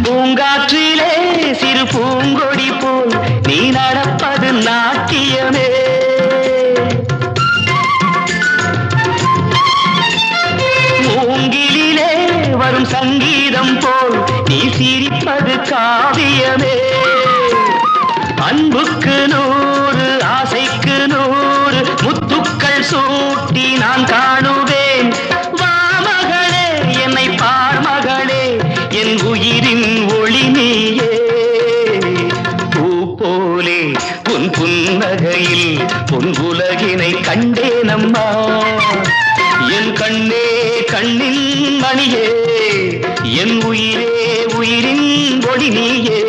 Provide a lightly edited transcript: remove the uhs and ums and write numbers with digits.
பூங்காற்றிலே சிறு பூங்கொடி போல் நீ நடப்பது நாட்டியமே. மூங்கிலே வரும் சங்கீதம் போல் நீ சிரிப்பது காவியமே. அன்புக்கு 100 ஆசைக்கு 100 முத்துக்கள் சூட்டி நான் காணுவேன். வா மகளே என்னை பார் மகளே என் உயிரின் ஒளி நீயே. பூ போலே உன் புன்னகையில் பொன் உலகினை கண்டேனம்மா. என் கண்ணே கண்ணின் மணியே என் உயிரே உயிரின் ஒளி நீயே.